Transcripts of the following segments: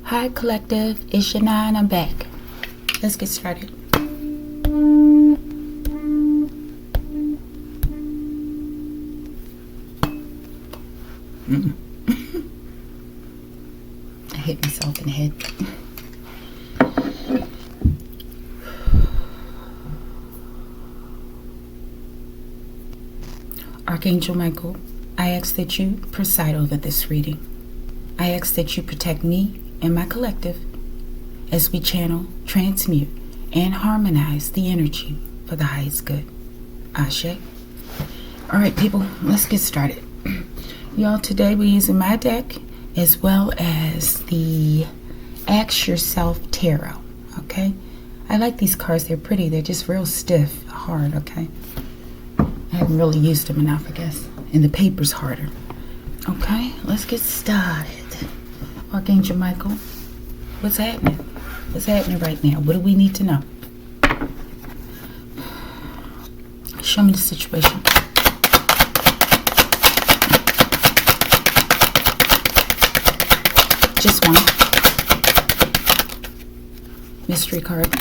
Hi collective, it's Shana and I'm back. Let's get started. I hit myself in the head. Archangel Michael, I ask that you preside over this reading. I ask that you protect me and my collective as we channel, transmute, and harmonize the energy for the highest good. Ashe. Alright people, let's get started. Y'all, today we're using my deck as well as the Ask Yourself Tarot. Okay? I like these cards. They're pretty. They're just real stiff, hard, okay? I haven't really used them enough, I guess. And the paper's harder. Okay, let's get started. Archangel Michael, what's happening? What's happening right now? What do we need to know? Show me the situation. Just one. Mystery card.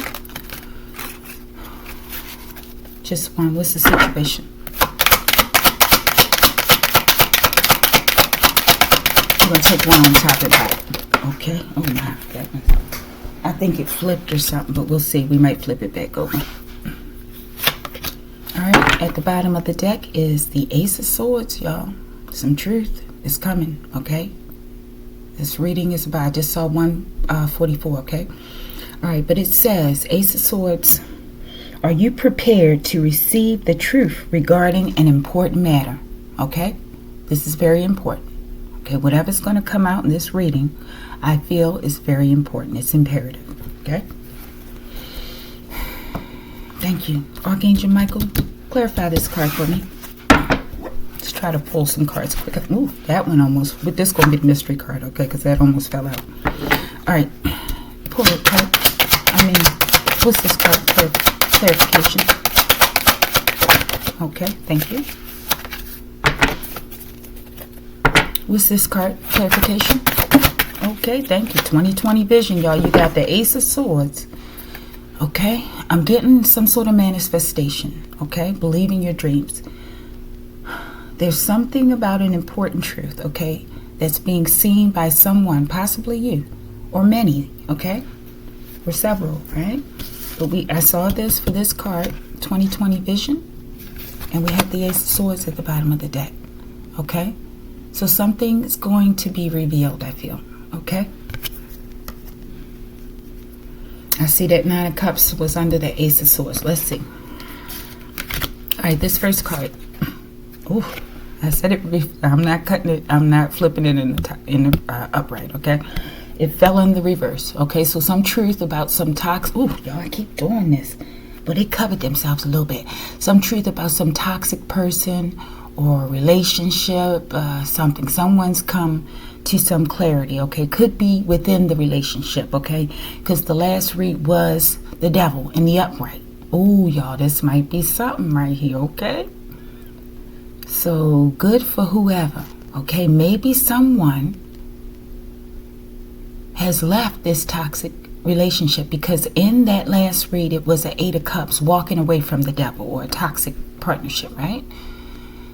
Just one. What's the situation? I'm going to take one on top of that. Okay. Oh my. That one. I think it flipped or something, but we'll see. We might flip it back over. Alright. At the bottom of the deck is the Ace of Swords, y'all. Some truth is coming. Okay. This reading is about, I just saw 144, okay? All right, but it says, Ace of Swords, are you prepared to receive the truth regarding an important matter? Okay? This is very important. Okay, whatever's going to come out in this reading, I feel is very important. It's imperative. Okay? Thank you. Archangel Michael, clarify this card for me. Let's try to pull some cards quick. Ooh, that one almost. But this is going to be the mystery card, okay? Because that almost fell out. All right. Pull it, card. What's this card? Clarification. Okay, thank you. What's this card? Clarification. Okay, thank you. 2020 vision, y'all. You got the Ace of Swords. Okay? I'm getting some sort of manifestation. Okay? Believing your dreams. There's something about an important truth, okay, that's being seen by someone, possibly you, or many, okay, or several, right? But I saw this for this card, 2020 vision, and we have the Ace of Swords at the bottom of the deck, okay? So something is going to be revealed, I feel, okay? I see that Nine of Cups was under the Ace of Swords. Let's see. All right, this first card. Ooh. I said it. I'm not cutting it. I'm not flipping it in the upright. Okay, it fell in the reverse. Okay, so some truth about some toxic. Ooh, y'all, I keep doing this, but they covered themselves a little bit. Some truth about some toxic person or relationship. Something. Someone's come to some clarity. Okay, could be within the relationship. Okay, because the last read was the Devil in the upright. Ooh, y'all, this might be something right here. Okay. So good for whoever, okay? Maybe someone has left this toxic relationship because in that last read, it was an Eight of Cups walking away from the Devil or a toxic partnership, right?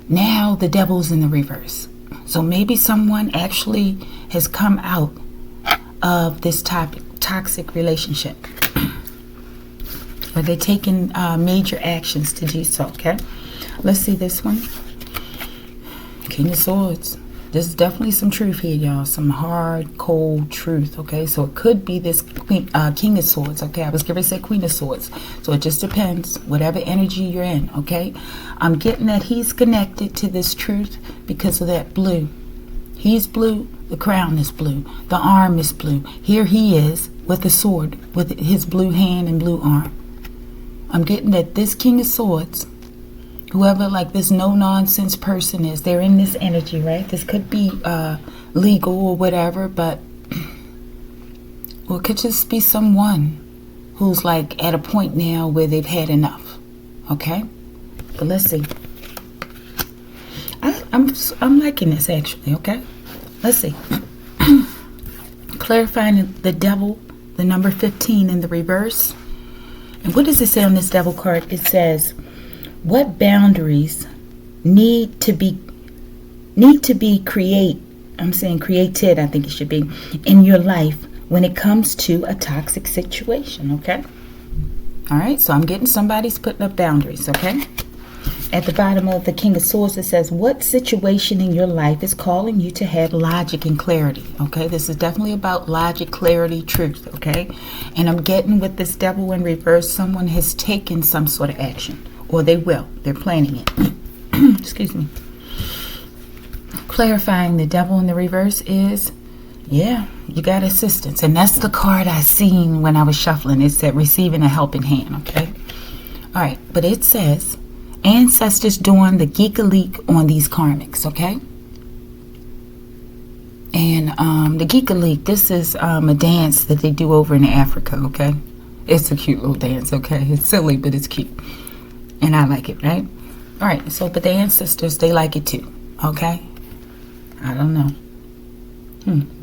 Now the Devil's in the reverse. So maybe someone actually has come out of this toxic relationship. Or they're taking major actions to do so, okay? Let's see this one. King of Swords. There's definitely some truth here, y'all. Some hard, cold truth, okay? So it could be this King of Swords, okay? I was going to say Queen of Swords. So it just depends, whatever energy you're in, okay? I'm getting that he's connected to this truth because of that blue. He's blue. The crown is blue. The arm is blue. Here he is with the sword, with his blue hand and blue arm. I'm getting that this King of Swords, whoever like this no-nonsense person is, they're in this energy, right? This could be legal or whatever, but or it could just be someone who's like at a point now where they've had enough, okay? But let's see. I'm liking this actually, okay? Let's see. clarifying the devil, the number 15 in the reverse. And what does it say on this devil card? It says, what boundaries need to be created, I think it should be, in your life when it comes to a toxic situation, okay? All right, so I'm getting somebody's putting up boundaries, okay? At the bottom of the King of Swords, it says, what situation in your life is calling you to have logic and clarity? Okay, this is definitely about logic, clarity, truth, okay? And I'm getting with this devil in reverse, someone has taken some sort of action, or they will. They're planning it. Excuse me. Clarifying the devil in the reverse is, yeah, you got assistance. And that's the card I seen when I was shuffling. It said receiving a helping hand, okay? All right, but it says, ancestors doing the geek-a-leak on these karmics, okay? And the geek-a-leak, this is a dance that they do over in Africa, okay? It's a cute little dance, okay? It's silly, but it's cute. And I like it, right? All right, so, but the ancestors, they like it too, okay? I don't know.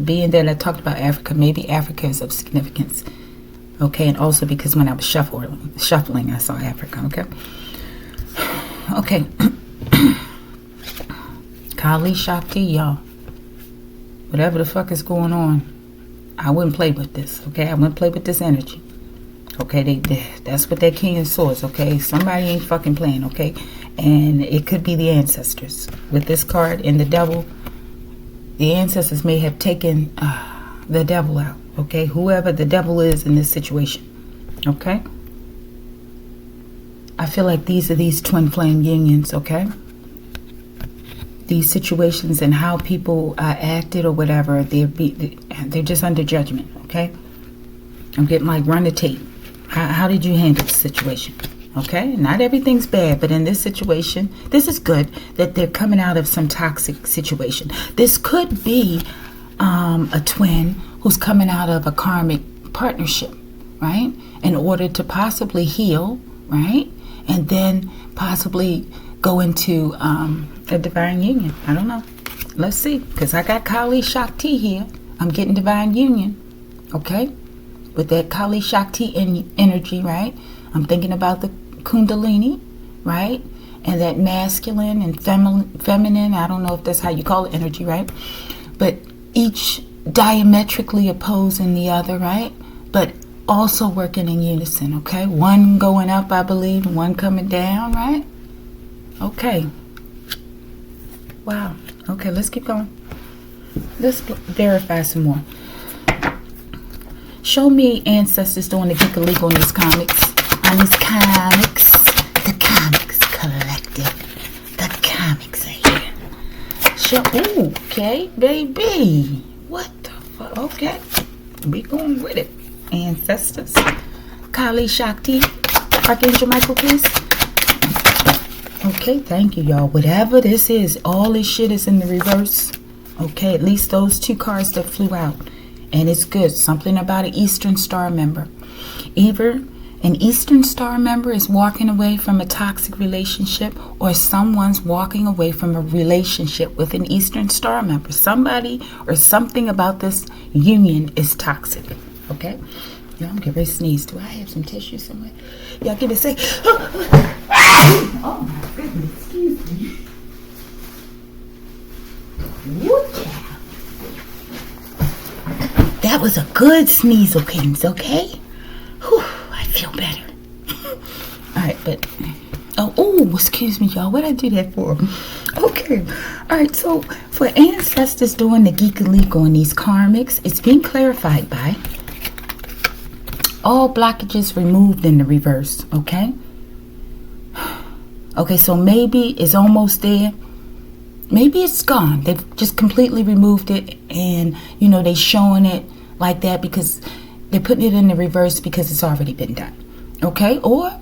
Being that I talked about Africa, maybe Africa is of significance, okay? And also because when I was shuffling, I saw Africa, okay? Okay. Kali Shakti, y'all. Whatever the fuck is going on, I wouldn't play with this, okay? I wouldn't play with this energy. Okay, that's what that King of Swords, okay? Somebody ain't fucking playing, okay? And it could be the ancestors. With this card and the devil, the ancestors may have taken the devil out, okay? Whoever the devil is in this situation, okay? I feel like these are these twin flame unions, okay? These situations and how people acted or whatever, they're just under judgment, okay? I'm getting like, run the tape. How did you handle the situation? Okay, not everything's bad, but in this situation, this is good that they're coming out of some toxic situation. This could be a twin who's coming out of a karmic partnership, right? In order to possibly heal, right? And then possibly go into a divine union. I don't know. Let's see, because I got Kali Shakti here. I'm getting divine union, okay? With that Kali Shakti energy, right? I'm thinking about the Kundalini, right? And that masculine and feminine, I don't know if that's how you call it, energy, right? But each diametrically opposing the other, right? But also working in unison, okay? One going up, I believe, and one coming down, right? Okay. Wow. Okay, let's keep going. Let's verify some more. Show me ancestors doing the geek-a-leak on these comics. On these comics. The comics collective. The comics are here. Show. Ooh, okay, baby. What the fuck? Okay. We going with it. Ancestors. Kali Shakti. Archangel Michael, please. Okay, thank you, y'all. Whatever this is, all this shit is in the reverse. Okay, at least those two cards that flew out. And it's good. Something about an Eastern Star member. Either an Eastern Star member is walking away from a toxic relationship, or someone's walking away from a relationship with an Eastern Star member. Somebody or something about this union is toxic. Okay? Y'all, I'm getting ready to sneeze. Do I have some tissue somewhere? Y'all get to say, oh my goodness, excuse me. What? That was a good sneezle-kins, okay? Whew, I feel better. Alright, but... Oh, excuse me, y'all. What did I do that for? Okay. Alright, so for ancestors doing the geek-a-leak on these karmics, it's being clarified by all blockages removed in the reverse, okay? Okay, so maybe it's almost there. Maybe it's gone. They've just completely removed it, and you know they're showing it like that because they're putting it in the reverse because it's already been done. Okay? Or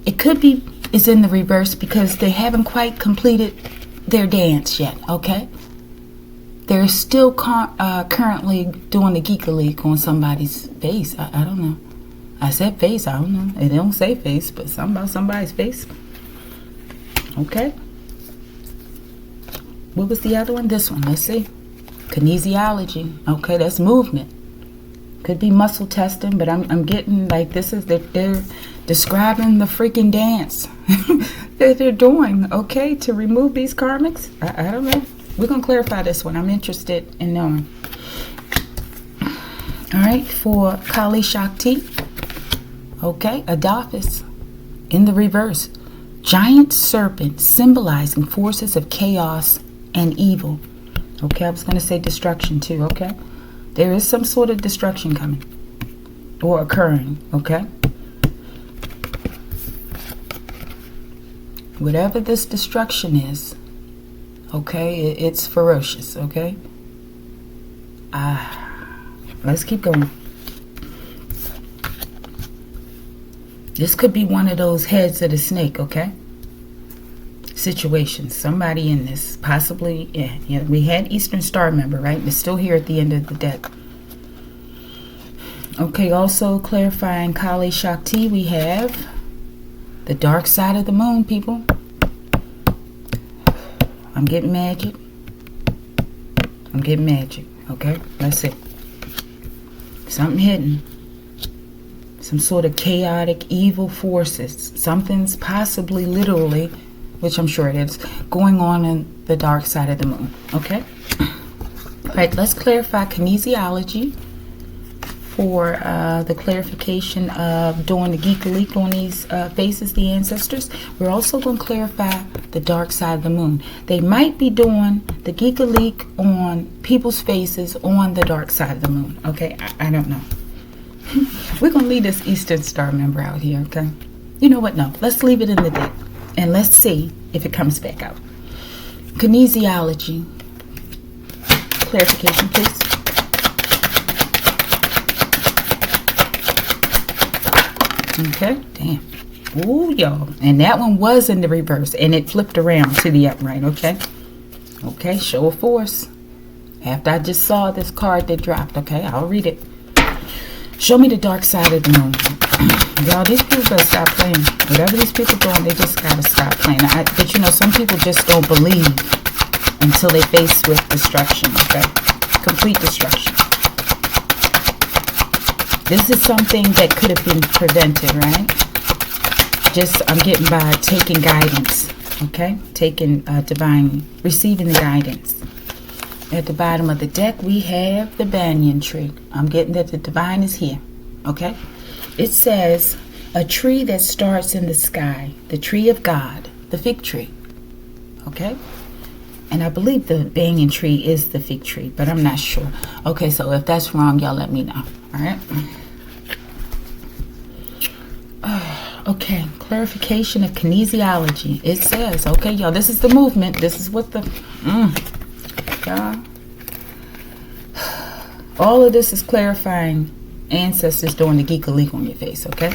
it could be it's in the reverse because they haven't quite completed their dance yet. Okay? They're still currently doing the geek-a-leak on somebody's face. I don't know. I said face. I don't know. It don't say face, but something about somebody's face. Okay? What was the other one? This one. Let's see. Kinesiology. Okay, that's movement. Could be muscle testing, but I'm getting like this is that they're describing the freaking dance that they're doing, okay, to remove these karmics. I don't know. We're going to clarify this one. I'm interested in knowing. All right, for Kali Shakti, okay, Adafis in the reverse. Giant serpent symbolizing forces of chaos and evil. Okay, I was going to say destruction too, okay? There is some sort of destruction coming or occurring, okay? Whatever this destruction is, okay, it's ferocious, okay? Let's keep going. This could be one of those heads of the snake, okay? Situations. Somebody in this, possibly, yeah. We had Eastern Star member, right? It's still here at the end of the deck. Okay, also clarifying Kali Shakti, we have the dark side of the moon, people. I'm getting magic. Okay? That's it. Something hidden. Some sort of chaotic, evil forces. Something's possibly, literally, which I'm sure it is, going on in the dark side of the moon. Okay? All right, let's clarify kinesiology for the clarification of doing the geek-a-leak on these faces, the ancestors. We're also going to clarify the dark side of the moon. They might be doing the geek-a-leak on people's faces on the dark side of the moon. Okay? I don't know. We're going to leave this Eastern Star member out here, okay? You know what? No. Let's leave it in the deck. And let's see if it comes back out. Kinesiology. Clarification, please. Okay, damn. Ooh, y'all. And that one was in the reverse. And it flipped around to the upright, okay? Okay, show of force. After I just saw this card that dropped, okay? I'll read it. Show me the dark side of the moon. Y'all, these people gotta stop playing. Whatever these people doing, they just gotta stop playing. But you know, some people just don't believe until they face with destruction, okay? Complete destruction. This is something that could have been prevented, right? Just, I'm getting by taking guidance, okay? Taking receiving the guidance. At the bottom of the deck, we have the banyan tree. I'm getting that the divine is here, okay? It says, a tree that starts in the sky, the tree of God, the fig tree, okay? And I believe the banyan tree is the fig tree, but I'm not sure. Okay, so if that's wrong, y'all let me know, all right? Okay, clarification of kinesiology. It says, okay, y'all, this is the movement. This is what the... All of this is clarifying ancestors doing the geek-a-leak on your face, okay?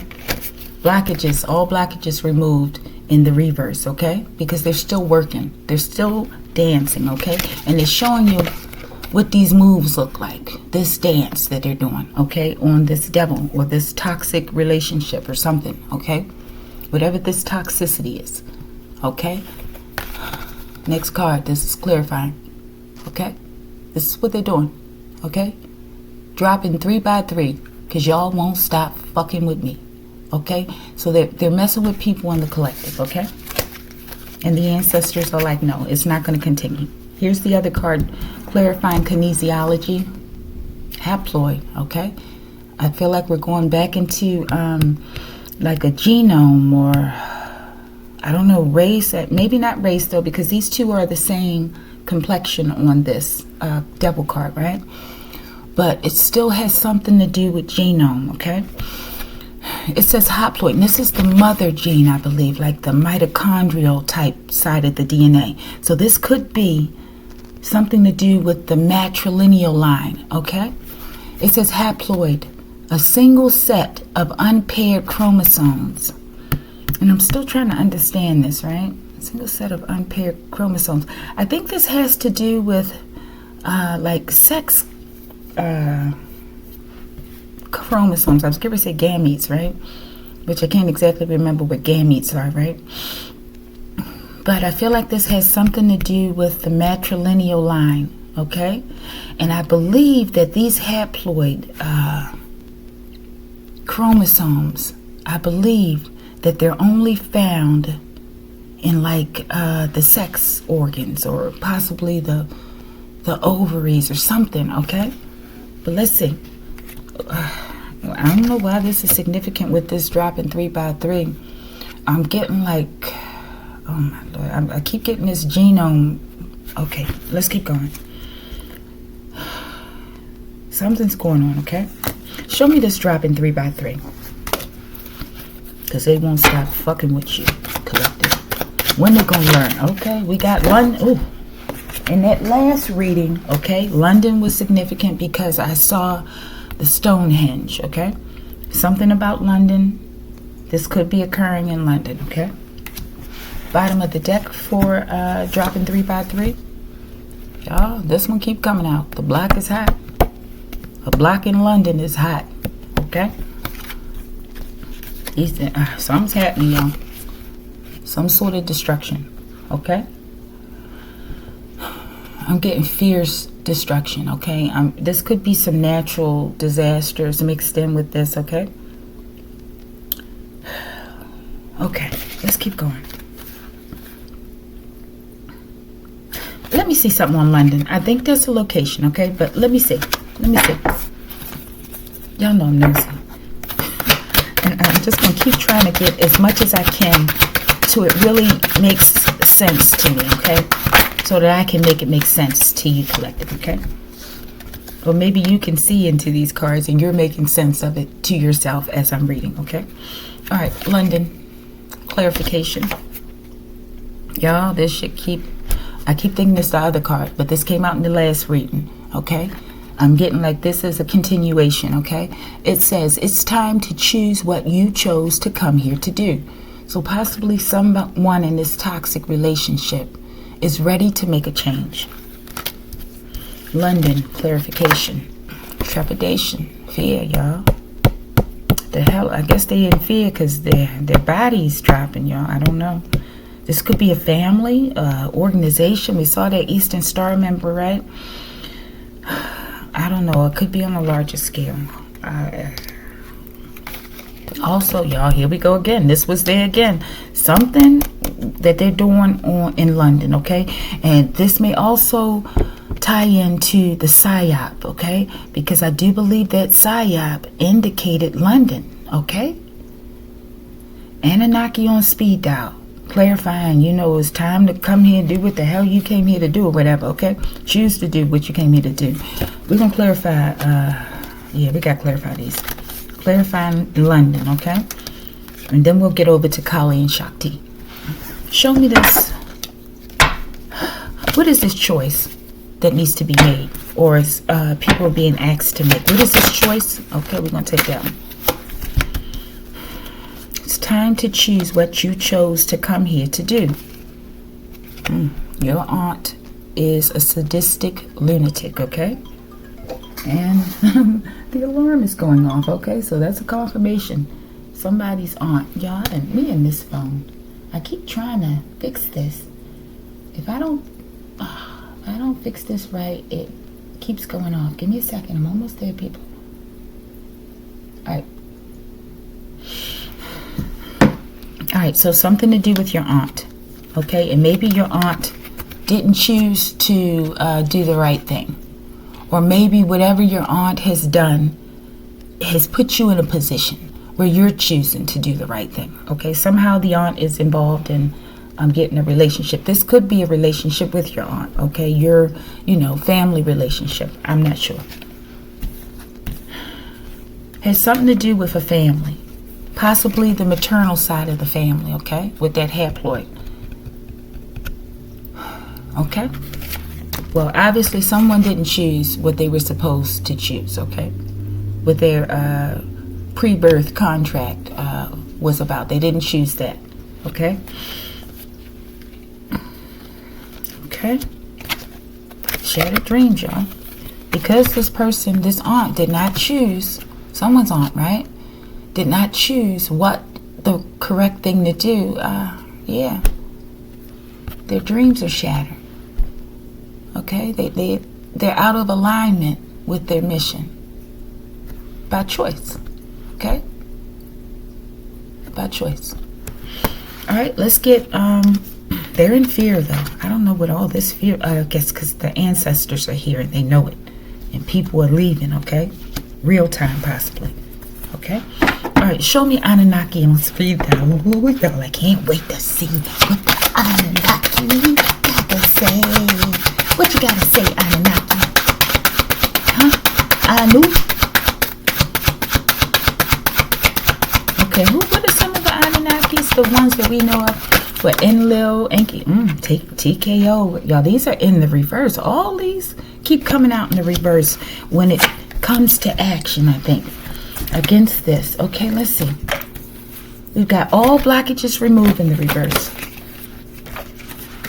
Blockages, all blockages removed in the reverse, okay? Because they're still working. They're still dancing, okay? And they're showing you what these moves look like. This dance that they're doing, okay? On this devil or this toxic relationship or something, okay? Whatever this toxicity is, okay? Next card, this is clarifying, okay? This is what they're doing, okay? Dropping 3 by 3 because y'all won't stop fucking with me, okay? So they're messing with people in the collective, okay? And the ancestors are like, no, it's not going to continue. Here's the other card, clarifying kinesiology, haploid, okay? I feel like we're going back into like a genome or, I don't know, race. Maybe not race, though, because these two are the same complexion on this devil card, right? But it still has something to do with genome, okay? It says haploid, and this is the mother gene, I believe, like the mitochondrial type side of the DNA. So this could be something to do with the matrilineal line, okay? It says haploid, a single set of unpaired chromosomes. And I'm still trying to understand this, right? A single set of unpaired chromosomes. I think this has to do with like sex chromosomes. I was going to say gametes, right? Which I can't exactly remember what gametes are, right? But I feel like this has something to do with the matrilineal line, okay? And I believe that these haploid chromosomes, I believe that they're only found in like the sex organs, or possibly the ovaries or something, okay? But let's see. I don't know why this is significant with this dropping 3 by 3. I'm getting like, oh my Lord, I keep getting this genome. Okay, let's keep going. Something's going on, okay? Show me this dropping 3 by 3. Because they won't stop fucking with you, collective. When they gonna learn? Okay, we got London. Ooh. In that last reading, okay, London was significant because I saw the Stonehenge, okay? Something about London. This could be occurring in London, okay? Bottom of the deck for dropping 3 by 3. Y'all, this one keep coming out. The block is hot. A block in London is hot, okay? Something's happening, y'all. Some sort of destruction, okay? I'm getting fierce destruction, okay? This could be some natural disasters mixed in with this, okay? Okay, let's keep going. Let me see something on London. I think there's a location, okay? But let me see. Let me see. Y'all know I'm nosy. And I'm just going to keep trying to get as much as I can till it really makes sense to me, okay? So that I can make it make sense to you, collective, okay? Or maybe you can see into these cards and you're making sense of it to yourself as I'm reading, okay? All right, London, clarification. Y'all, this should I keep thinking this the other card, but this came out in the last reading, okay? I'm getting like this is a continuation, okay? It says, it's time to choose what you chose to come here to do. So possibly someone in this toxic relationship is ready to make a change. London, clarification. Trepidation, fear, y'all. The hell, I guess they in fear because their body's dropping, y'all. I don't know. This could be a family, organization. We saw that Eastern Star member, right? I don't know. It could be on a larger scale. Also, y'all, here we go again. This was there again. Something that they're doing in London, okay? And this may also tie into the PSYOP, okay? Because I do believe that PSYOP indicated London, okay? Anunnaki on speed dial. Clarifying, it's time to come here and do what the hell you came here to do or whatever, okay? Choose to do what you came here to do. We're going to clarify, we got to clarify these. Clarifying London, okay? And then we'll get over to Kali and Shakti. Show me this. What is this choice that needs to be made? Or is people being asked to make? What is this choice? Okay, we're going to take that one. It's time to choose what you chose to come here to do. Your aunt is a sadistic lunatic, okay? And the alarm is going off, okay? So that's a confirmation. Somebody's aunt. Y'all, and me and this phone. I keep trying to fix this. If I don't fix this right, it keeps going off. Give me a second. I'm almost there, people. All right, so something to do with your aunt, okay? And maybe your aunt didn't choose to do the right thing. Or maybe whatever your aunt has done has put you in a position where you're choosing to do the right thing, okay? Somehow the aunt is involved in getting a relationship. This could be a relationship with your aunt, okay? Your, family relationship. I'm not sure. Has something to do with a family. Possibly the maternal side of the family, okay? With that haploid. Okay? Well, obviously someone didn't choose what they were supposed to choose, okay? What their pre-birth contract was about. They didn't choose that, okay? Okay? Shattered dreams, y'all. Because this person, this aunt, did not choose, someone's aunt, right? Did not choose what the correct thing to do. Their dreams are shattered. Okay, they're out of alignment with their mission by choice. Okay? By choice. All right, let's get, they're in fear though. I don't know what all this fear, I guess because the ancestors are here and they know it. And people are leaving, okay? Real time, possibly. Okay? All right, show me Anunnaki on speed dial. Y'all, I can't wait to see what the Anunnaki got to say. What you got to say, Anunnaki? Huh? Anu? Okay, what are some of the Anunnakis? The ones that we know of? For Enlil, Enki, TKO. Y'all, these are in the reverse. All these keep coming out in the reverse when it comes to action, I think, against this. Okay, let's see. We've got all blockages removed in the reverse.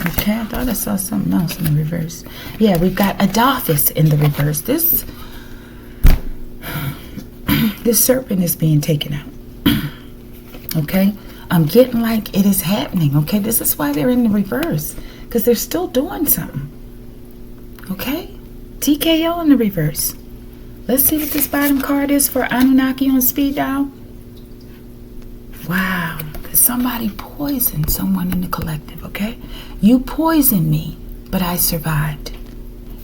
Okay, I thought I saw something else in the reverse. Yeah, we've got Adolphus in the reverse. This serpent is being taken out. Okay? I'm getting like it is happening, okay? This is why they're in the reverse, because they're still doing something, okay? TKO in the reverse. Let's see what this bottom card is for Anunnaki on speed dial. Wow, because somebody poisoned someone in the collective, okay? You poisoned me, but I survived.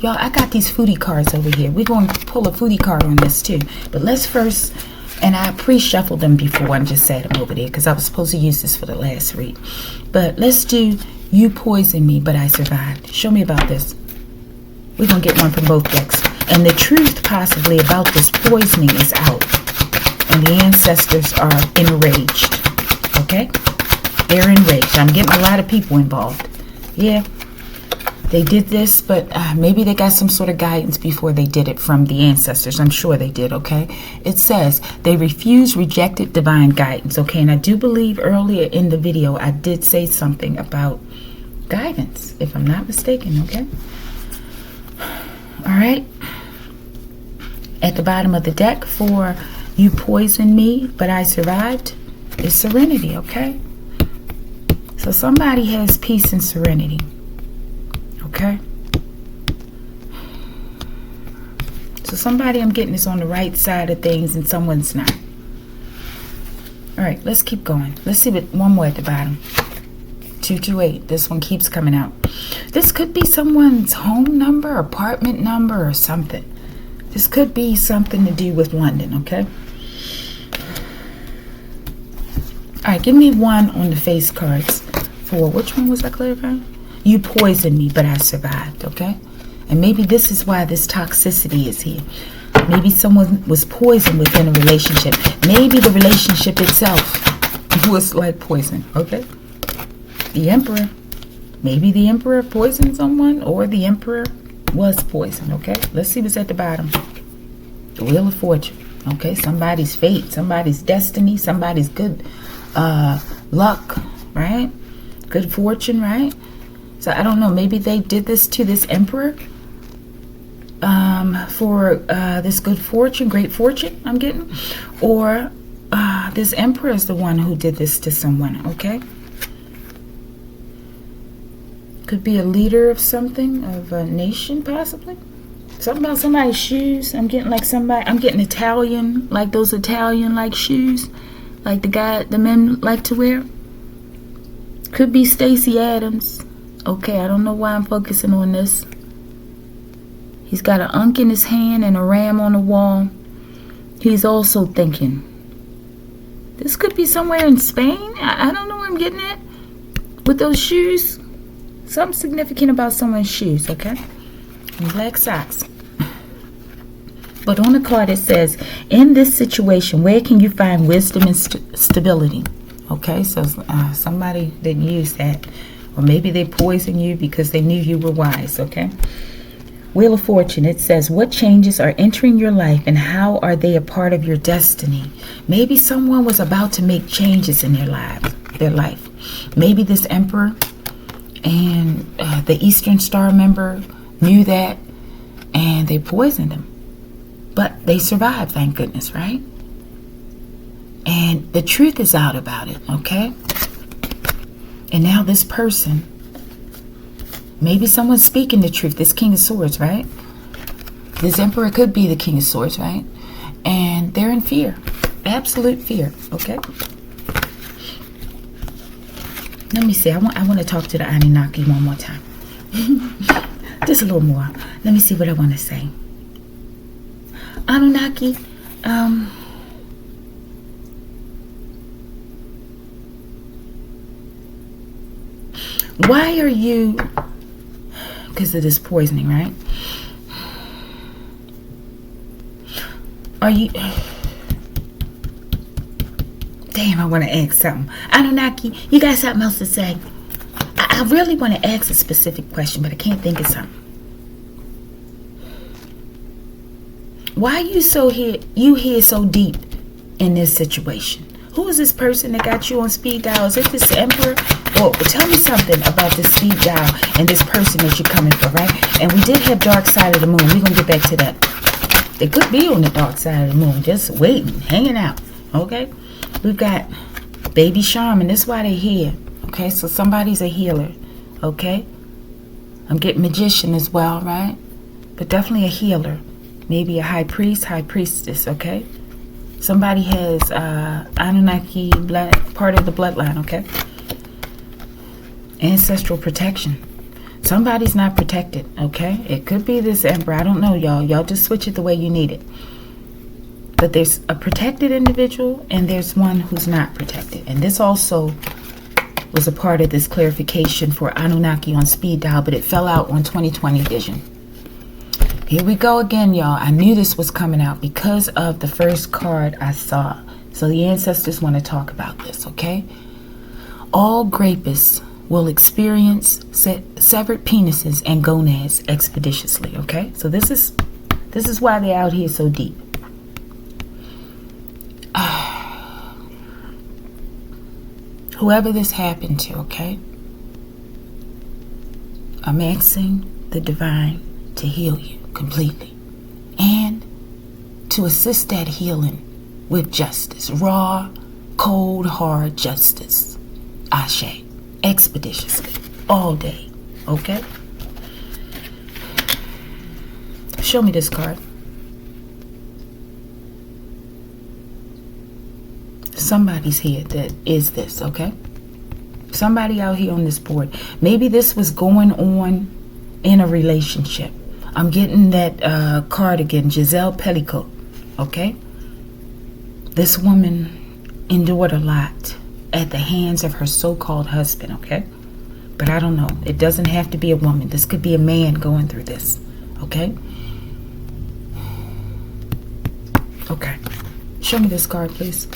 Y'all, I got these foodie cards over here. We're going to pull a foodie card on this too, but let's first... And I pre-shuffled them before and just sat them over there because I was supposed to use this for the last read. But let's do You Poisoned Me, But I Survived. Show me about this. We're going to get one from both decks. And the truth possibly about this poisoning is out. And the ancestors are enraged. Okay? They're enraged. I'm getting a lot of people involved. Yeah. They did this, but maybe they got some sort of guidance before they did it from the ancestors. I'm sure they did, okay? It says they rejected divine guidance, okay? And I do believe earlier in the video I did say something about guidance, if I'm not mistaken, okay? All right. At the bottom of the deck for You Poisoned Me, But I Survived is Serenity, okay? So somebody has peace and serenity. Okay, so somebody I'm getting is on the right side of things and someone's not. All right, let's keep going. Let's see what one more at the bottom. 228. This one keeps coming out. This could be someone's home number, apartment number, or something. This could be something to do with London. Okay. All right, give me one on the face cards for which one was I clarifying? You poisoned me, but I survived, okay? And maybe this is why this toxicity is here. Maybe someone was poisoned within a relationship. Maybe the relationship itself was like poison, okay? The Emperor. Maybe the Emperor poisoned someone, or the Emperor was poisoned, okay? Let's see what's at the bottom. The Wheel of Fortune, okay? Somebody's fate, somebody's destiny, somebody's good luck, right? Good fortune, right? So I don't know, maybe they did this to this Emperor for this good fortune, great fortune I'm getting. Or this Emperor is the one who did this to someone, okay? Could be a leader of something, of a nation possibly. Something about somebody's shoes. I'm getting like somebody, I'm getting Italian, like those Italian like shoes, like the men like to wear. Could be Stacey Adams. Okay, I don't know why I'm focusing on this. He's got an unk in his hand and a ram on the wall. He's also thinking. This could be somewhere in Spain. I don't know where I'm getting at. With those shoes. Something significant about someone's shoes, okay? And black socks. But on the card it says, in this situation, where can you find wisdom and stability? Okay, so somebody didn't use that. Or maybe they poisoned you because they knew you were wise, okay? Wheel of Fortune, it says, what changes are entering your life and how are they a part of your destiny? Maybe someone was about to make changes in their life. Maybe this Emperor and the Eastern Star member knew that and they poisoned him. But they survived, thank goodness, right? And the truth is out about it, okay? And now this person, maybe someone's speaking the truth, this King of Swords, right? This emperor could be the King of Swords, right? And they're in fear. Absolute fear, okay? Let me see. I want to talk to the Anunnaki one more time. Just a little more. Let me see what I want to say. Anunnaki, why are you, because of this poisoning, right? Are you, damn, I want to ask something. Anunnaki, you got something else to say? I really want to ask a specific question, but I can't think of something. Why are you here so deep in this situation? Who is this person that got you on speed dial? Is it this emperor? Well, tell me something about this speed dial and this person that you're coming for, right? And we did have Dark Side of the Moon. We're going to get back to that. They could be on the dark side of the moon, just waiting, hanging out, okay? We've got Baby Shaman. That's why they're here, okay? So somebody's a healer, okay? I'm getting magician as well, right? But definitely a healer. Maybe a high priest, high priestess, okay? Somebody has Anunnaki blood, part of the bloodline, okay? Ancestral protection. Somebody's not protected, okay? It could be this emperor. I don't know, y'all. Y'all just switch it the way you need it. But there's a protected individual and there's one who's not protected. And this also was a part of this clarification for Anunnaki on speed dial, but it fell out on 2020 vision. Here we go again, y'all. I knew this was coming out because of the first card I saw. So the ancestors want to talk about this, okay? All grapists will experience severed penises and gonads expeditiously, okay? So this is why they're out here so deep. Whoever this happened to, okay? I'm asking the divine to heal you completely and to assist that healing with justice, raw, cold, hard justice. Ashe. Expeditiously, all day, okay? Show me this card. Somebody's here that is this, okay? Somebody out here on this board. Maybe this was going on in a relationship. I'm getting that card again, Giselle Pellicot, okay? This woman endured a lot at the hands of her so-called husband, okay? But I don't know. It doesn't have to be a woman. This could be a man going through this, okay? Okay. Show me this card, please.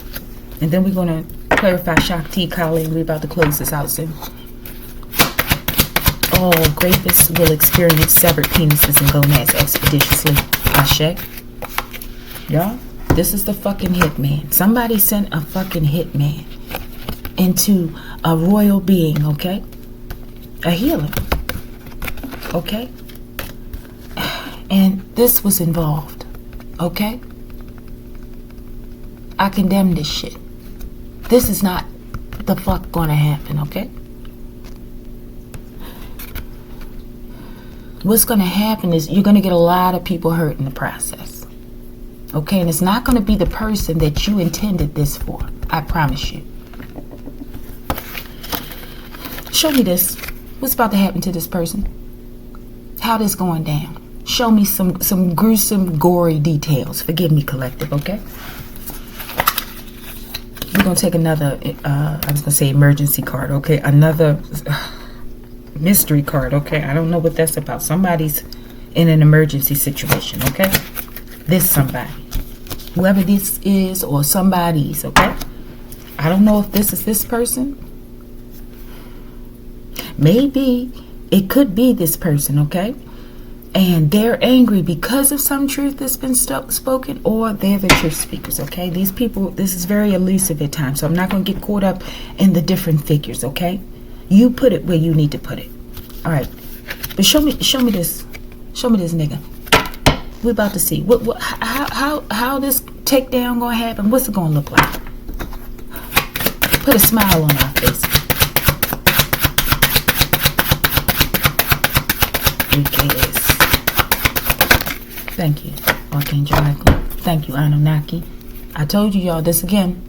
And then we're going to clarify Shakti Kali, and we're about to close this out soon. All grapists will experience severed penises and gonads expeditiously. Ashe. Y'all, this is the fucking hitman. Somebody sent a fucking hitman into a royal being, okay? A healer, okay? And this was involved, okay? I condemn this shit. This is not the fuck gonna happen, okay? What's gonna happen is you're gonna get a lot of people hurt in the process, okay? And it's not gonna be the person that you intended this for. I promise you. Show me this. What's about to happen to this person? How this going down? Show me some gruesome, gory details. Forgive me, collective, okay? We're going to take another, I was going to say emergency card, okay? Another mystery card, okay? I don't know what that's about. Somebody's in an emergency situation, okay? This somebody. Whoever this is or somebody's, okay? I don't know if this is this person. Maybe it could be this person, okay? And they're angry because of some truth that's been spoken, or they're the truth speakers, okay? These people, this is very elusive at times, so I'm not going to get caught up in the different figures, okay? You put it where you need to put it. All right. But show me this. Show me this nigga. We're about to see. How this takedown going to happen? What's it going to look like? Put a smile on our face. Thank you, Archangel Michael. Thank you, Anunnaki. I told you, y'all, this again.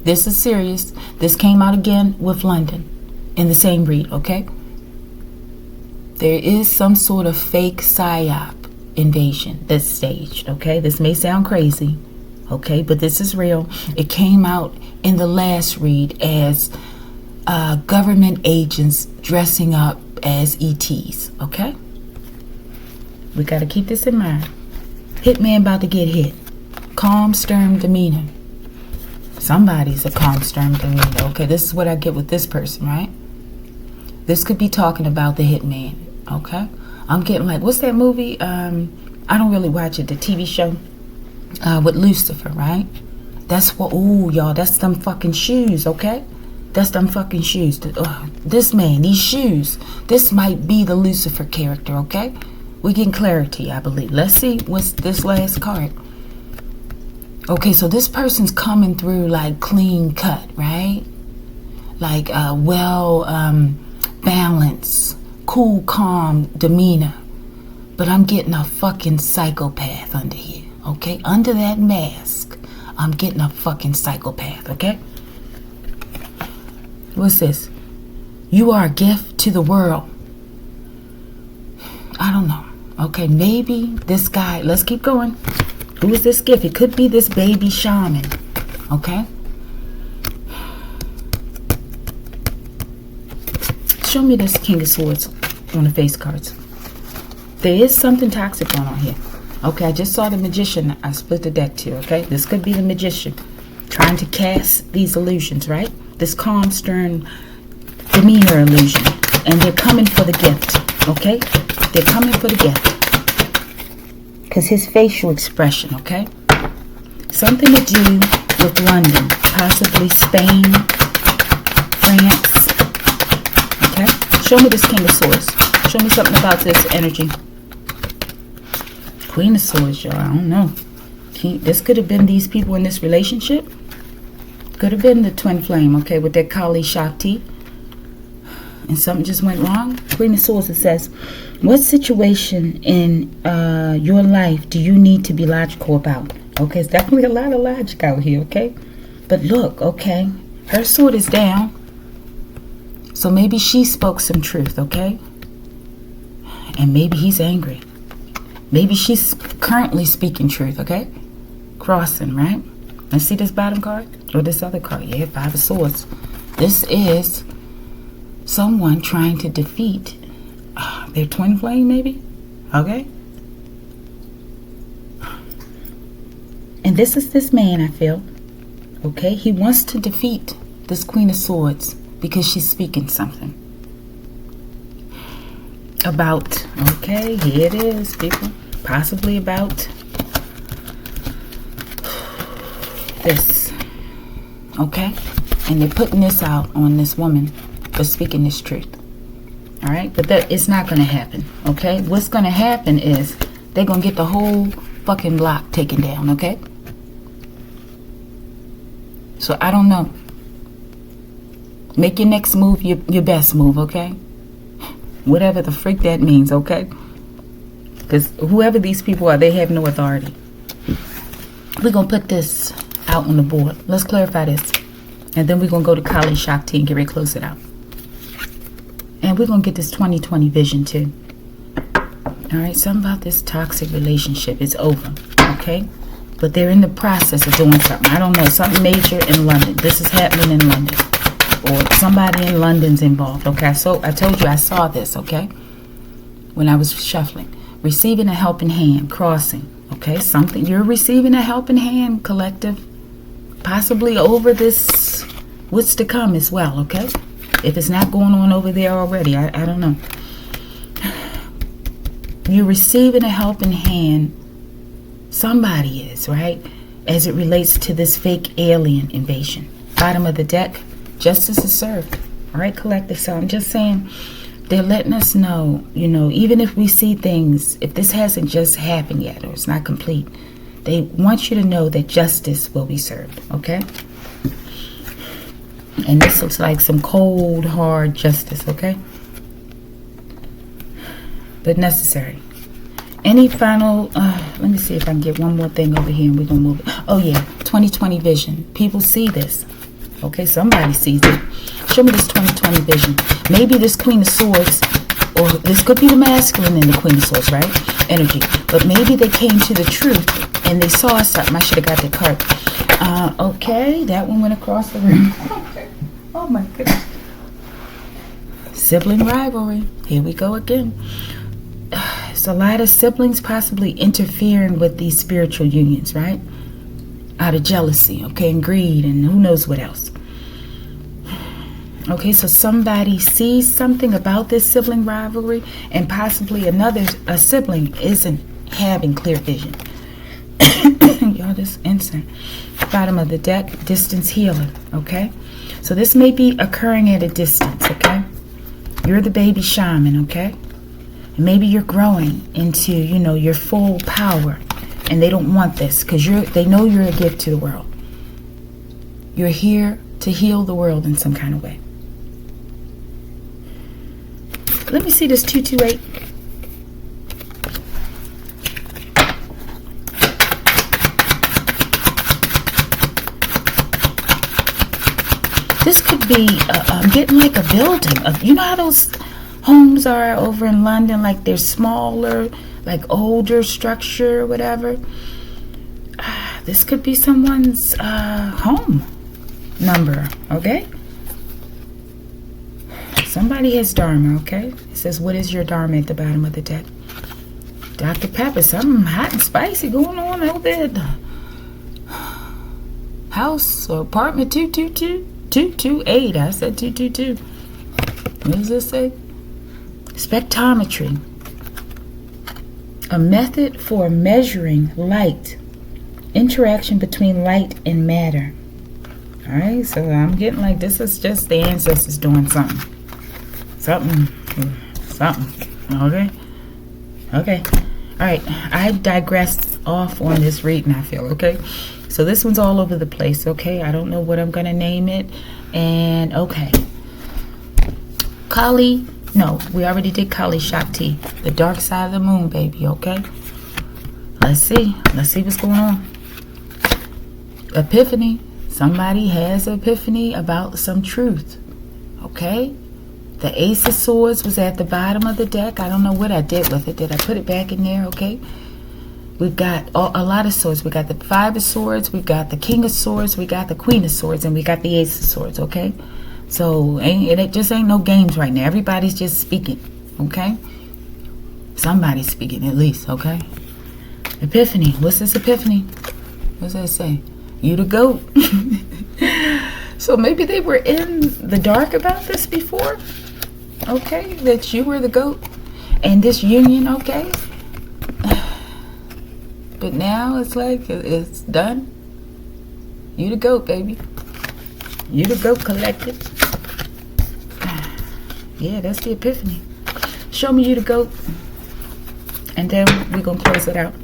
This is serious. This came out again with London in the same read, okay? There is some sort of fake psyop invasion that's staged, okay? This may sound crazy, okay? But this is real. It came out in the last read as government agents dressing up as ETs, okay? We got to keep this in mind. Hitman about to get hit. Calm, stern demeanor. Somebody's a calm, stern demeanor. Okay, this is what I get with this person, right? This could be talking about the hitman, okay? I'm getting like, what's that movie? I don't really watch it, the TV show with Lucifer, right? That's what, ooh, y'all, that's them fucking shoes, okay? That's them fucking shoes. This man, these shoes, this might be the Lucifer character, okay? We're getting clarity, I believe. Let's see what's this last card. Okay, so this person's coming through like clean cut, right? Like balanced, cool, calm demeanor. But I'm getting a fucking psychopath under here, okay? Under that mask, I'm getting a fucking psychopath, okay? What's this? You are a gift to the world. I don't know. Okay, maybe this guy, let's keep going. Who is this gift? It could be this baby shaman. Okay? Show me this King of Swords on the face cards. There is something toxic going on here. Okay, I just saw the Magician. I split the deck too, okay? This could be the Magician trying to cast these illusions, right? This calm, stern demeanor illusion. And they're coming for the gift, okay? They're coming for the gift. Because his facial expression, okay? Something to do with London, possibly Spain, France, okay? Show me this King of Swords. Show me something about this energy. Queen of Swords, y'all, I don't know. This could have been these people in this relationship. Could have been the twin flame, okay, with their Kali Shakti. And something just went wrong. Queen of Swords, it says, what situation in your life do you need to be logical about? Okay, it's definitely a lot of logic out here, okay? But look, okay, her sword is down. So maybe she spoke some truth, okay? And maybe he's angry. Maybe she's currently speaking truth, okay? Crossing, right? Let's see this bottom card. Or this other card. Yeah, Five of Swords. This is someone trying to defeat their twin flame, maybe? Okay? And this is this man, I feel. Okay? He wants to defeat this Queen of Swords because she's speaking something. About, okay, here it is, people. Possibly about this. Okay? And they're putting this out on this woman for speaking this truth. Alright? But that it's not going to happen. Okay? What's going to happen is they're going to get the whole fucking block taken down. Okay? So I don't know. Make your next move your best move. Okay? Whatever the freak that means. Okay? Because whoever these people are, they have no authority. We're going to put this out on the board. Let's clarify this. And then we're going to go to Kali Shakti and get ready to close it out. And we're going to get this 2020 vision too. Alright, something about this toxic relationship is over. Okay? But they're in the process of doing something. I don't know. Something major in London. This is happening in London. Or somebody in London's involved. Okay? So I told you I saw this. Okay? When I was shuffling. Receiving a helping hand. Crossing. Okay? Something. You're receiving a helping hand, collective. Possibly over this. What's to come as well. Okay? If it's not going on over there already, I don't know. You're receiving a helping hand. Somebody is, right? As it relates to this fake alien invasion. Bottom of the deck, justice is served. All right, collective. So I'm just saying, they're letting us know, you know, even if we see things, if this hasn't just happened yet or it's not complete, they want you to know that justice will be served, okay? And this looks like some cold, hard justice, okay? But necessary. Any final, let me see if I can get one more thing over here and we're going to move it. Oh yeah, 2020 vision. People see this. Okay, somebody sees it. Show me this 2020 vision. Maybe this Queen of Swords, or this could be the masculine in the Queen of Swords, right? Energy. But maybe they came to the truth and they saw something. I should have got the card. Okay, that one went across the room. Oh my goodness. Sibling rivalry. Here we go again. It's a lot of siblings possibly interfering with these spiritual unions, right? Out of jealousy, okay, and greed, and who knows what else. Okay, so somebody sees something about this sibling rivalry, and possibly a sibling isn't having clear vision. Y'all, this instant. Bottom of the deck, distance healer, okay? So this may be occurring at a distance, okay? You're the baby shaman, okay? And maybe you're growing into, your full power, and they don't want this because they know you're a gift to the world. You're here to heal the world in some kind of way. Let me see this 228. This could be, I'm getting like a building. You know how those homes are over in London, like they're smaller, like older structure, whatever. This could be someone's home number, okay? Somebody has Dharma, okay? It says, what is your Dharma at the bottom of the deck? Dr. Pepper, something hot and spicy going on over there. House or apartment 228. I said 222. What does this say? Spectrometry. A method for measuring light. Interaction between light and matter. Alright, so I'm getting like this is just the ancestors doing something. Something. Okay. Alright, I digressed off on this reading, I feel, okay? So this one's all over the place, okay? I don't know what I'm going to name it. And, okay. Kali. No, we already did Kali Shakti. The dark side of the moon, baby, okay? Let's see what's going on. Epiphany. Somebody has an epiphany about some truth, okay? The Ace of Swords was at the bottom of the deck. I don't know what I did with it. Did I put it back in there, okay? We've got a lot of swords. We got the Five of Swords. We got the King of Swords. We got the Queen of Swords. And we got the Ace of Swords, okay? So it just ain't no games right now. Everybody's just speaking, okay? Somebody's speaking at least, okay? Epiphany. What's this epiphany? What's that say? You the goat. So maybe they were in the dark about this before, okay? That you were the goat and this union, okay? But now it's like it's done. You the goat, baby. You the goat collective. Yeah, that's the epiphany. Show me you the goat. And then we're going to close it out.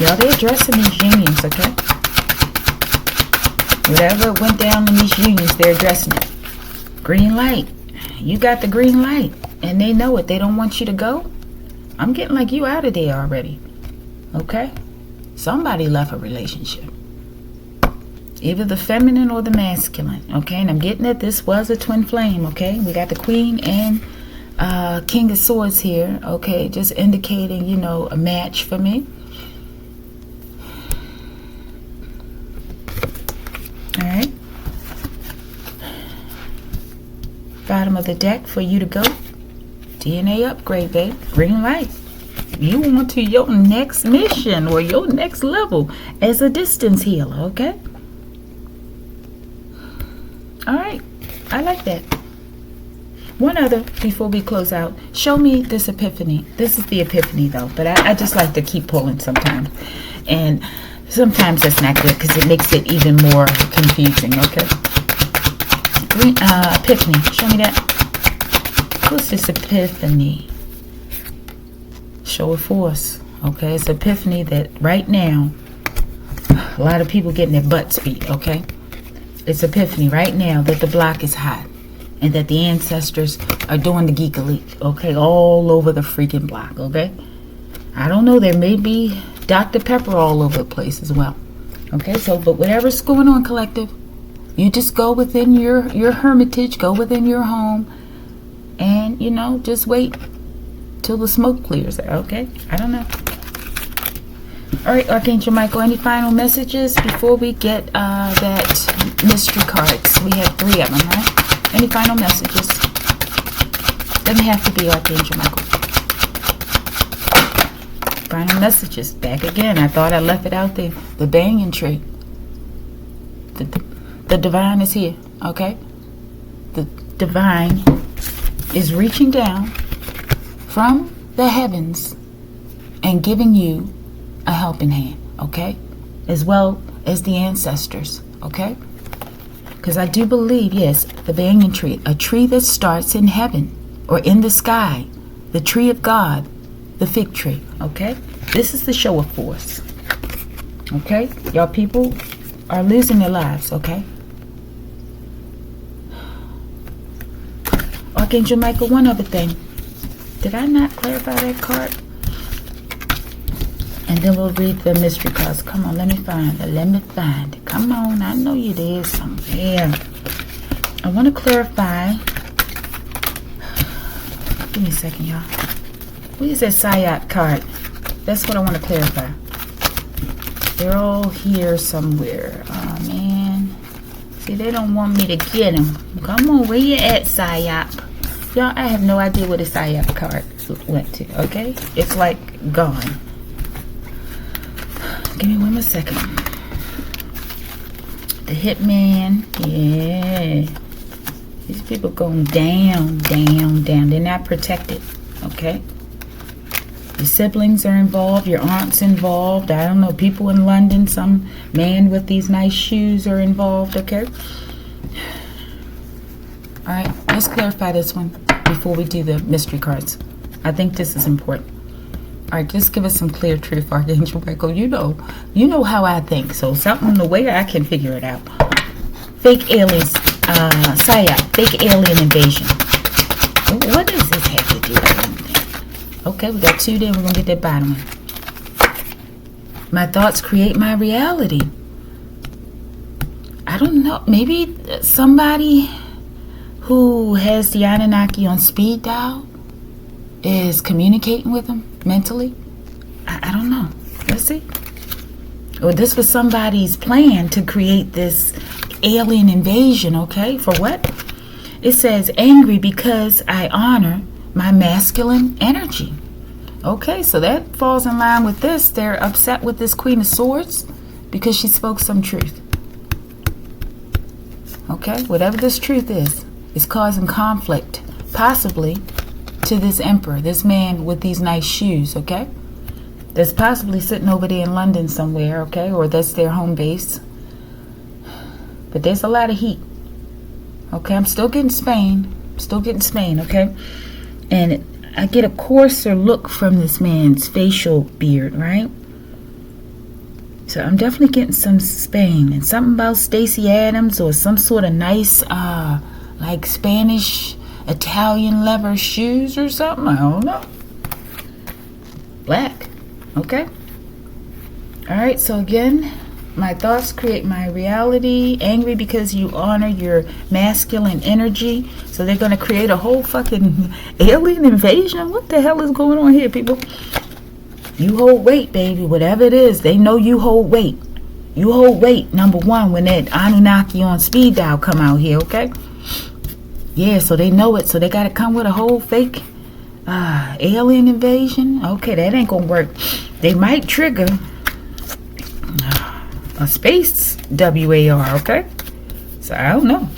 Y'all, they're addressing these unions, okay? Whatever went down in these unions, they're addressing it. Green light. You got the green light. And they know it. They don't want you to go. I'm getting like you out of there already. Okay? Somebody left a relationship. Either the feminine or the masculine. Okay? And I'm getting that this was a twin flame. Okay? We got the Queen and King of Swords here. Okay? Just indicating, a match for me. Alright. Bottom of the deck for you to go. DNA upgrade, babe. Green light. You want to your next mission or your next level as a distance healer, okay? Alright. I like that. One other before we close out. Show me this epiphany. This is the epiphany though, but I just like to keep pulling sometimes. And sometimes that's not good because it makes it even more confusing, okay? Green, epiphany. Show me that. What's this epiphany? Show of force. Okay, it's epiphany that right now, a lot of people getting their butts beat, okay? It's epiphany right now that the block is hot. and that the ancestors are doing the geek leak, okay, all over the freaking block, okay? I don't know, there may be Dr. Pepper all over the place as well. Okay, so, but whatever's going on, collective, you just go within your hermitage, go within your home, and, you know, just wait till the smoke clears there, okay? I don't know. All right, Archangel Michael, any final messages before we get that mystery cards? We have 3 of them, right? Any final messages? Doesn't have to be Archangel Michael. Final messages. Back again. I thought I left it out there. The banyan tree. The divine is here, okay? The divine is reaching down from the heavens and giving you a helping hand, okay? As well as the ancestors, okay? Because I do believe, yes, the banyan tree, a tree that starts in heaven or in the sky, the tree of God, the fig tree, okay? This is the show of force, okay? Y'all people are losing their lives, okay? Archangel Michael, one other thing. Did I not clarify that card? And then we'll read the mystery cards. Come on, let me find it. Let me find it. Come on, I know you there somewhere. I want to clarify. Give me a second, y'all. What is that Sayat card? That's what I want to clarify. They're all here somewhere. Oh, man. See, they don't want me to get them. Come on, where you at, Sayat? Y'all, I have no idea where the Sayat card went to, okay? It's like gone. Give me 1 more second. The Hitman. Yeah. These people going down, down, down. They're not protected, okay? Your siblings are involved. Your aunt's involved. I don't know. People in London. Some man with these nice shoes are involved. Okay. All right. Let's clarify this one before we do the mystery cards. I think this is important. All right. Just give us some clear truth, Archangel Michael. You know how I think. So something the way I can figure it out. Fake aliens. Psyop. Fake alien invasion. What does this have to do with anything? Okay, we got 2 there. We're going to get that bottom one. My thoughts create my reality. I don't know. Maybe somebody who has the Anunnaki on speed dial is communicating with them mentally. I don't know. Let's see. Or this was somebody's plan to create this alien invasion, okay? For what? It says, angry because I honor my masculine energy. Okay, so that falls in line with this. They're upset with this Queen of Swords because she spoke some truth. Okay, whatever this truth is causing conflict, possibly to this emperor, this man with these nice shoes, okay? That's possibly sitting over there in London somewhere, okay? Or that's their home base. But there's a lot of heat. Okay, I'm still getting Spain. Okay? And I get a coarser look from this man's facial beard, right? So I'm definitely getting some Spain. And something about Stacey Adams or some sort of nice, like Spanish, Italian leather shoes or something. I don't know. Black. Okay? Alright, so again, my thoughts create my reality. Angry because you honor your masculine energy. So they're going to create a whole fucking alien invasion. What the hell is going on here, people? You hold weight, baby. Whatever it is, they know you hold weight. You hold weight, number one, when that Anunnaki on speed dial come out here, okay? Yeah, so they know it. So they got to come with a whole fake alien invasion. Okay, that ain't going to work. They might trigger a space WAR, okay? So I don't know.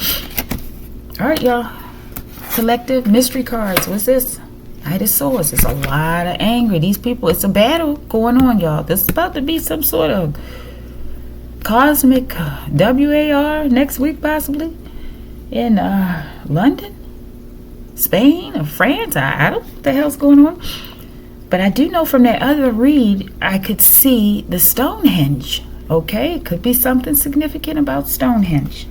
All right, y'all. Collective mystery cards. What's this? Knight of Swords. It's a lot of anger. These people, it's a battle going on, y'all. This is about to be some sort of cosmic WAR next week, possibly, in London, Spain, or France. I don't know what the hell's going on. But I do know from that other read, I could see the Stonehenge. Okay, it could be something significant about Stonehenge.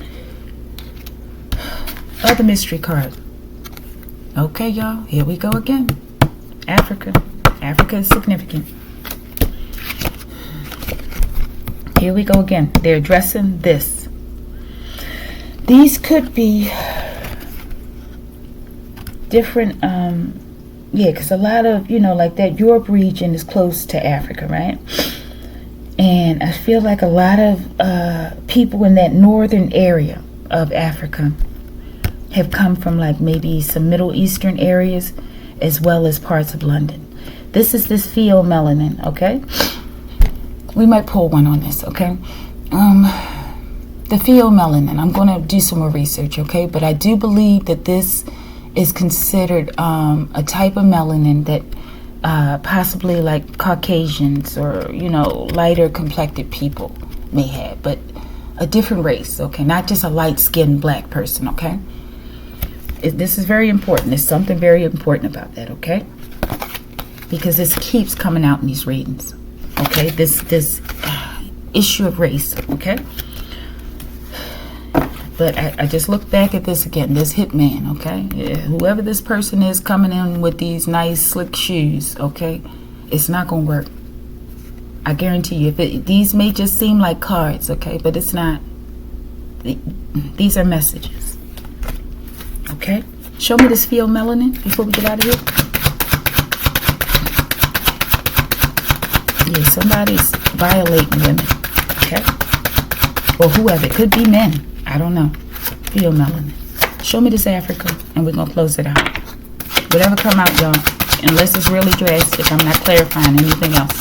Other mystery card. Okay, y'all, here we go again. Africa. Africa is significant. Here we go again. They're addressing this. These could be different, yeah, because a lot of, like that Europe region is close to Africa, right? And I feel like a lot of people in that northern area of Africa have come from like maybe some Middle Eastern areas as well as parts of London. This is this pheomelanin, okay? We might pull one on this, okay? The pheomelanin, I'm going to do some more research, okay? But I do believe that this is considered a type of melanin that possibly like Caucasians or, lighter complected people may have, but a different race, okay? Not just a light-skinned black person, okay? This is very important. There's something very important about that, okay? Because this keeps coming out in these readings, okay? This issue of race, okay? But I just look back at this again, this hitman, okay? Yeah, whoever this person is coming in with these nice slick shoes, okay? It's not going to work. I guarantee you. These may just seem like cards, okay? But it's not. These are messages, okay? Show me this pheomelanin before we get out of here. Yeah, somebody's violating women, okay? Or whoever. It could be men. I don't know. Pheomelanin. Show me this Africa, and we're going to close it out. Whatever come out, y'all, unless it's really drastic, I'm not clarifying anything else.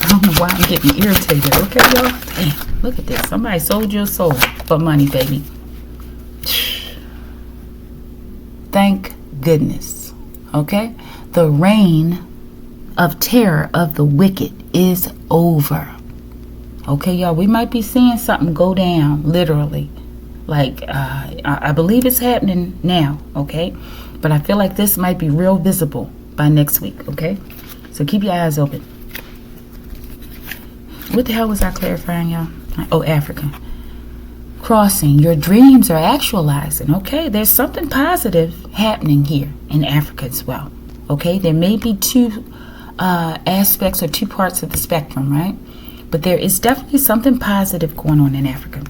I don't know why I'm getting irritated, okay, y'all? Damn, look at this. Somebody sold your soul for money, baby. Thank goodness, okay? The reign of terror of the wicked is over. Okay, y'all, we might be seeing something go down, literally. Like, I believe it's happening now, okay? But I feel like this might be real visible by next week, okay? So keep your eyes open. What the hell was I clarifying, y'all? Oh, Africa. Crossing. Your dreams are actualizing, okay? There's something positive happening here in Africa as well, okay? There may be two aspects or two parts of the spectrum, right? But there is definitely something positive going on in Africa.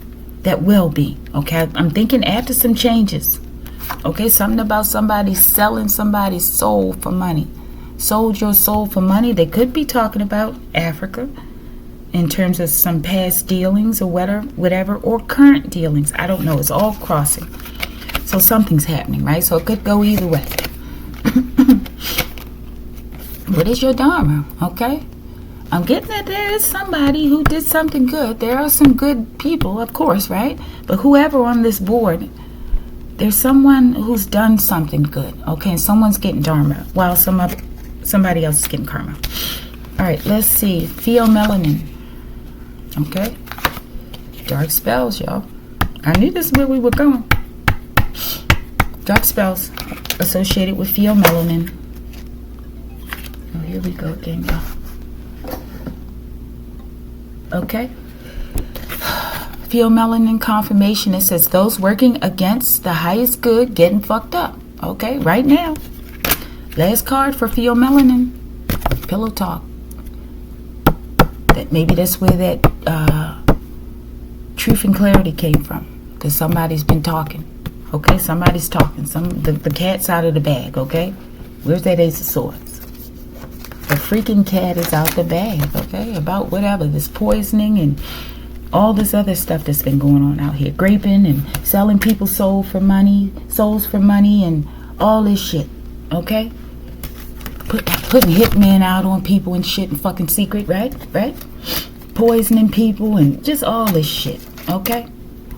That will be, okay? I'm thinking after some changes, okay? Something about somebody selling somebody's soul for money. Sold your soul for money. They could be talking about Africa in terms of some past dealings or whatever, or current dealings. I don't know. It's all crossing. So something's happening, right? So it could go either way. What is your dharma, okay? I'm getting that there is somebody who did something good. There are some good people, of course, right? But whoever on this board, there's someone who's done something good, okay? And someone's getting dharma while somebody else is getting karma. All right, let's see. Pheomelanin, okay? Dark spells, y'all. I knew this is where we were going. Dark spells associated with pheomelanin. Oh, here we go again, y'all. Okay. Pheomelanin confirmation. It says those working against the highest good getting fucked up. Okay, right now. Last card for pheomelanin. Pillow talk. That maybe that's where that truth and clarity came from. Because somebody's been talking. Okay, somebody's talking. The cat's out of the bag. Okay, where's that Ace of Swords? The freaking cat is out the bag, okay? About whatever, this poisoning and all this other stuff that's been going on out here. Graping and selling people's souls for money, and all this shit, okay? Putting hitmen out on people and shit in fucking secret, right? Poisoning people and just all this shit, okay?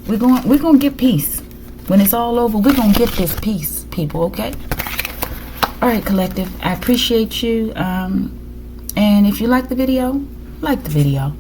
We're gonna get peace. When it's all over, we're gonna get this peace, people, okay? All right, collective, I appreciate you. And if you like the video, like the video.